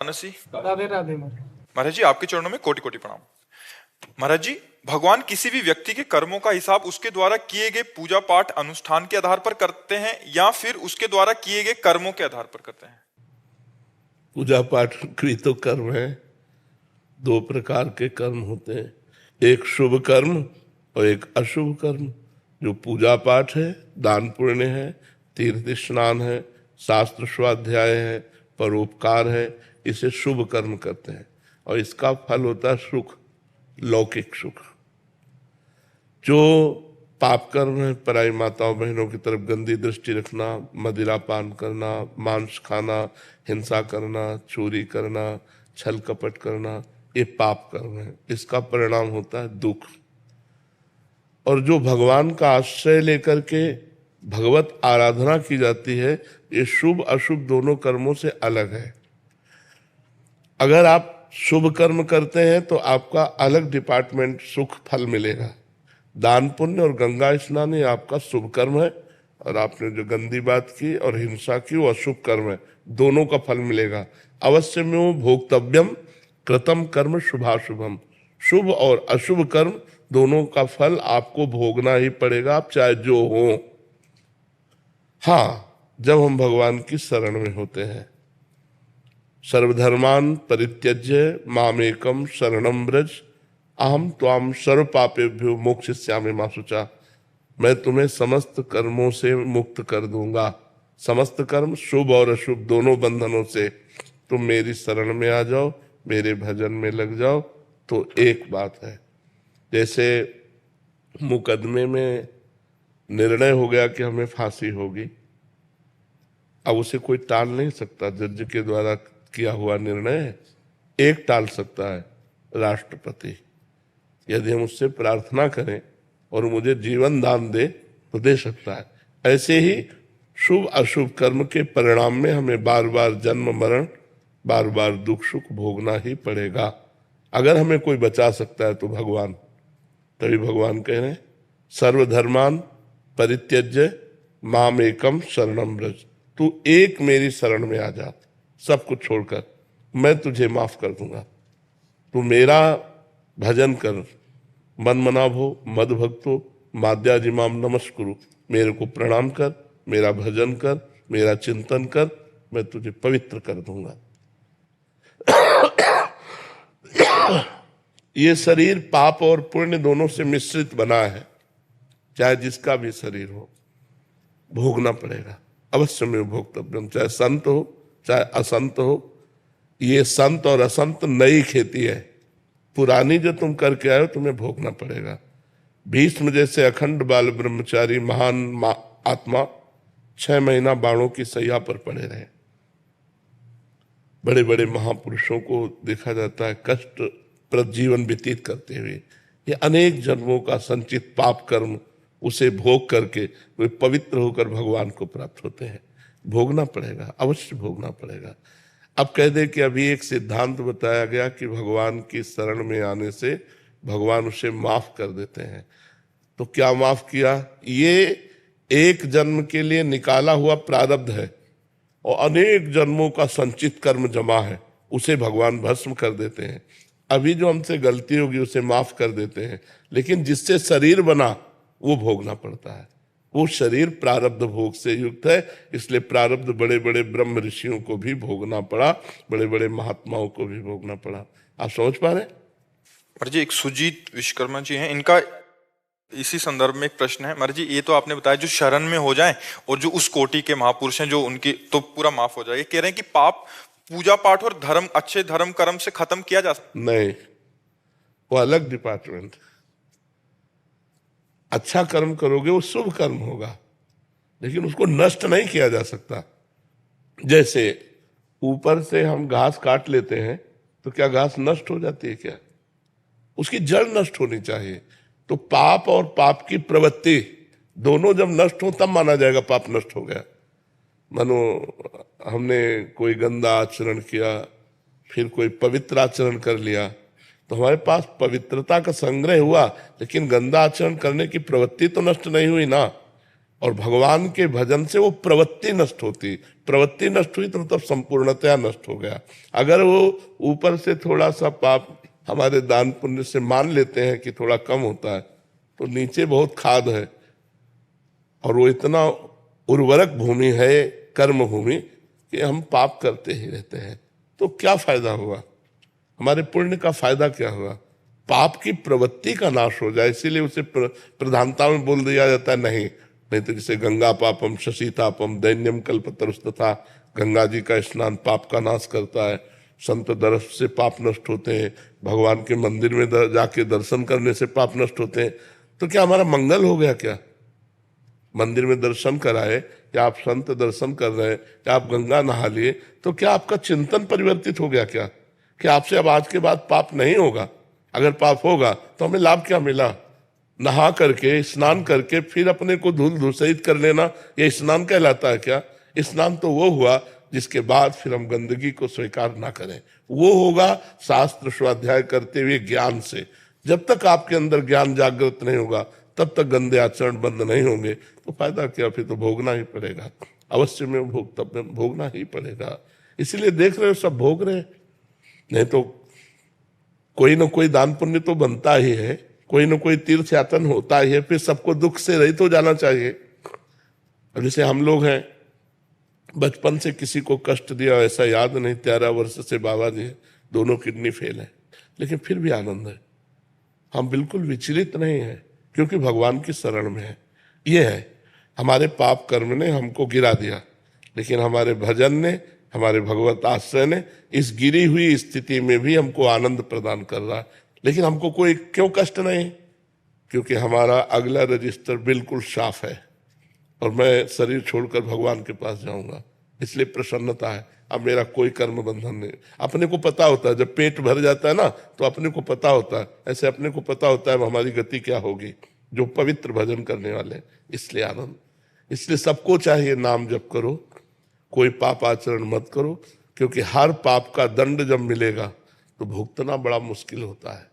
मानसी। राधे राधे महाराज। महाराज जी आपके चरणों में कोटि कोटि प्रणाम। महाराज जी, भगवान किसी भी व्यक्ति के कर्मों का हिसाब उसके द्वारा किए गए पूजा पाठ अनुष्ठान के आधार पर करते हैं या फिर उसके द्वारा किए गए कर्मों के आधार पर करते हैं? पूजा पाठ भी तो कर्म है। दो प्रकार के कर्म होते हैं, एक शुभ कर्म और एक अशुभ कर्म। जो पूजा पाठ है, दान पुण्य है, तीर्थ स्नान है, शास्त्र स्वाध्याय है, परोपकार है, इसे शुभ कर्म करते हैं और इसका फल होता है सुख, लौकिक सुख। जो पाप कर्म है, पराई माताओं बहनों की तरफ गंदी दृष्टि रखना, मदिरा पान करना, मांस खाना, हिंसा करना, चोरी करना, छल कपट करना, ये पाप कर्म है। इसका परिणाम होता है दुख। और जो भगवान का आश्रय लेकर के भगवत आराधना की जाती है, ये शुभ अशुभ दोनों कर्मों से अलग है। अगर आप शुभ कर्म करते हैं तो आपका अलग डिपार्टमेंट सुख फल मिलेगा। दान पुण्य और गंगा स्नान ये आपका शुभ कर्म है, और आपने जो गंदी बात की और हिंसा की वो अशुभ कर्म है। दोनों का फल मिलेगा। अवश्य में वो भोक्तव्यम कृतम कर्म शुभाशुभम। शुभ और अशुभ कर्म दोनों का फल आपको भोगना ही पड़ेगा, आप चाहे जो हो। हाँ, जब हम भगवान की शरण में होते हैं। सर्वधर्मान परित्यज्य मामेकम शरणम व्रज अहम त्वाम सर्व पापेभ्यो मोक्षयिष्यामि मा शुचा। मैं तुम्हें समस्त कर्मों से मुक्त कर दूंगा। समस्त कर्म शुभ और अशुभ दोनों बंधनों से तुम मेरी शरण में आ जाओ, मेरे भजन में लग जाओ तो एक बात है। जैसे मुकदमे में निर्णय हो गया कि हमें फांसी होगी, अब उसे कोई टाल नहीं सकता। जज के द्वारा किया हुआ निर्णय एक टाल सकता है, राष्ट्रपति। यदि हम उससे प्रार्थना करें और मुझे जीवन दान दे तो दे सकता है। ऐसे ही शुभ अशुभ कर्म के परिणाम में हमें बार बार जन्म मरण, बार बार दुख सुख भोगना ही पड़ेगा। अगर हमें कोई बचा सकता है तो भगवान। तभी भगवान कह रहे हैं सर्वधर्मान परित्यज्य माम एकम शरणम व्रज। तू एक मेरी शरण में आ जा, सब कुछ छोड़कर, मैं तुझे माफ कर दूंगा। तू मेरा भजन कर। मन मनाभो मद भक्तो माद्याजिमाम नमस्कुरु। मेरे को प्रणाम कर, मेरा भजन कर, मेरा चिंतन कर, मैं तुझे पवित्र कर दूंगा। ये शरीर पाप और पुण्य दोनों से मिश्रित बना है। चाहे जिसका भी शरीर हो, भोगना पड़ेगा। अवश्य में भोक्तव्यम, चाहे संत हो चाहे असंत हो। ये संत और असंत नई खेती है, पुरानी जो तुम करके आए हो तुम्हें भोगना पड़ेगा। भीष्म जैसे अखंड बाल ब्रह्मचारी महान आत्मा 6 महीना बाणों की सैया पर पड़े रहे। बड़े बड़े महापुरुषों को देखा जाता है कष्ट प्रद जीवन व्यतीत करते हुए। ये अनेक जन्मों का संचित पाप कर्म उसे भोग करके वे पवित्र होकर भगवान को प्राप्त होते हैं। भोगना पड़ेगा, अवश्य भोगना पड़ेगा। अब कह दे कि अभी एक सिद्धांत बताया गया कि भगवान की शरण में आने से भगवान उसे माफ कर देते हैं। तो क्या माफ किया? ये एक जन्म के लिए निकाला हुआ प्रारब्ध है और अनेक जन्मों का संचित कर्म जमा है, उसे भगवान भस्म कर देते हैं। अभी जो हमसे गलती होगी उसे माफ कर देते हैं, लेकिन जिससे शरीर बना वो भोगना पड़ता है। वो शरीर प्रारब्ध भोग से युक्त है, इसलिए प्रारब्ध बड़े बड़े ब्रह्म ऋषियों को भी भोगना पड़ा, बड़े बड़े महात्माओं को भी भोगना पड़ा। आप समझ पा रहे? महाराज जी, एक सुजीत विश्वकर्मा जी हैं, इनका इसी संदर्भ में एक प्रश्न है। महाराज जी, ये तो आपने बताया जो शरण में हो जाएं और जो उस कोटि के महापुरुष हैं जो उनकी तो पूरा माफ हो जाए। ये कह रहे हैं कि पाप पूजा पाठ और धर्म, अच्छे धर्म कर्म से खत्म किया जा सकता? नहीं, वो अलग डिपार्टमेंट। अच्छा कर्म करोगे वो शुभ कर्म होगा, लेकिन उसको नष्ट नहीं किया जा सकता। जैसे ऊपर से हम घास काट लेते हैं तो क्या घास नष्ट हो जाती है? क्या उसकी जड़ नष्ट होनी चाहिए। तो पाप और पाप की प्रवृत्ति दोनों जब नष्ट हो तब माना जाएगा पाप नष्ट हो गया। मानो हमने कोई गंदा आचरण किया, फिर कोई पवित्र आचरण कर लिया, तो हमारे पास पवित्रता का संग्रह हुआ, लेकिन गंदा आचरण करने की प्रवृत्ति तो नष्ट नहीं हुई ना। और भगवान के भजन से वो प्रवृत्ति नष्ट होती, प्रवृत्ति नष्ट हुई तो मतलब संपूर्णतया नष्ट हो गया। अगर वो ऊपर से थोड़ा सा पाप हमारे दान पुण्य से मान लेते हैं कि थोड़ा कम होता है, तो नीचे बहुत खाद है और वो इतना उर्वरक भूमि है, कर्म भूमि, कि हम पाप करते ही रहते हैं। तो क्या फायदा हुआ, हमारे पुण्य का फायदा क्या हुआ? पाप की प्रवृत्ति का नाश हो जाए, इसीलिए उसे प्रधानता में बोल दिया जाता है। नहीं तो जैसे गंगा पापम शशीतापम दैन्यम कल्पतरुस्तथा, गंगा जी का स्नान पाप का नाश करता है, संत दर्श से पाप नष्ट होते हैं, भगवान के मंदिर में जाके दर्शन करने से पाप नष्ट होते हैं। तो क्या हमारा मंगल हो गया क्या? मंदिर में दर्शन कराए, या आप संत दर्शन कर रहे हैं, या आप गंगा नहा लिए, तो क्या आपका चिंतन परिवर्तित हो गया क्या कि आपसे अब आज के बाद पाप नहीं होगा? अगर पाप होगा तो हमें लाभ क्या मिला? नहा करके, स्नान करके फिर अपने को धूल धूसरित कर लेना, ये स्नान कहलाता है क्या? स्नान तो वो हुआ जिसके बाद फिर हम गंदगी को स्वीकार ना करें। वो होगा शास्त्र स्वाध्याय करते हुए ज्ञान से। जब तक आपके अंदर ज्ञान जागृत नहीं होगा तब तक गंदे आचरण बंद नहीं होंगे, तो फायदा क्या? फिर तो भोगना ही पड़ेगा, अवश्य में भोगना ही पड़ेगा। इसीलिए देख रहे हो सब भोग रहे हैं। नहीं तो कोई ना कोई दान पुण्य तो बनता ही है, कोई ना कोई तीर्थ यातन होता ही है, फिर सबको दुख से रहित हो जाना चाहिए। अब जैसे हम लोग हैं, बचपन से किसी को कष्ट दिया ऐसा याद नहीं, 13 वर्ष से बाबा जी हैं, दोनों किडनी फेल है, लेकिन फिर भी आनंद है। हम बिल्कुल विचलित नहीं है, क्योंकि भगवान की शरण में है। ये है, हमारे पाप कर्म ने हमको गिरा दिया, लेकिन हमारे भजन ने, हमारे भगवत आश्रय ने इस गिरी हुई स्थिति में भी हमको आनंद प्रदान कर रहा है। लेकिन हमको कोई क्यों कष्ट नहीं? क्योंकि हमारा अगला रजिस्टर बिल्कुल साफ है और मैं शरीर छोड़कर भगवान के पास जाऊंगा, इसलिए प्रसन्नता है। अब मेरा कोई कर्म बंधन नहीं। अपने को पता होता है, जब पेट भर जाता है ना तो अपने को पता होता है, ऐसे अपने को पता होता है हमारी गति क्या होगी, जो पवित्र भजन करने वाले। इसलिए आनंद, इसलिए सबको चाहिए नाम जप करो, कोई पाप आचरण मत करो, क्योंकि हर पाप का दंड जब मिलेगा तो भुगतना बड़ा मुश्किल होता है।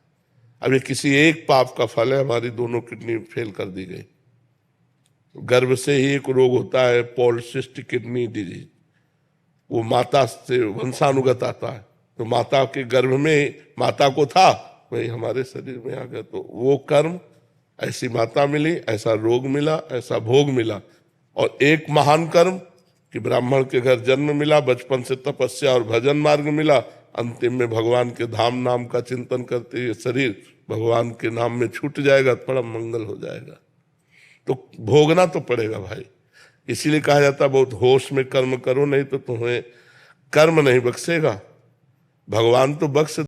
अब ये किसी एक पाप का फल है, हमारी दोनों किडनी फेल कर दी गई। गर्भ से ही एक रोग होता है, पॉलिसिस्टिक किडनी डिजीज, वो माता से वंशानुगत आता है। तो माता के गर्भ में माता को था, वही हमारे शरीर में आ गया। तो वो कर्म, ऐसी माता मिली, ऐसा रोग मिला, ऐसा भोग मिला। और एक महान कर्म कि ब्राह्मण के घर जन्म मिला, बचपन से तपस्या और भजन मार्ग मिला, अंतिम में भगवान के धाम नाम का चिंतन करते हुए शरीर भगवान के नाम में छूट जाएगा, परम मंगल हो जाएगा। तो भोगना तो पड़ेगा भाई। इसीलिए कहा जाता है बहुत होश में कर्म करो, नहीं तो तुम्हें कर्म नहीं बख्शेगा, भगवान तो बख्श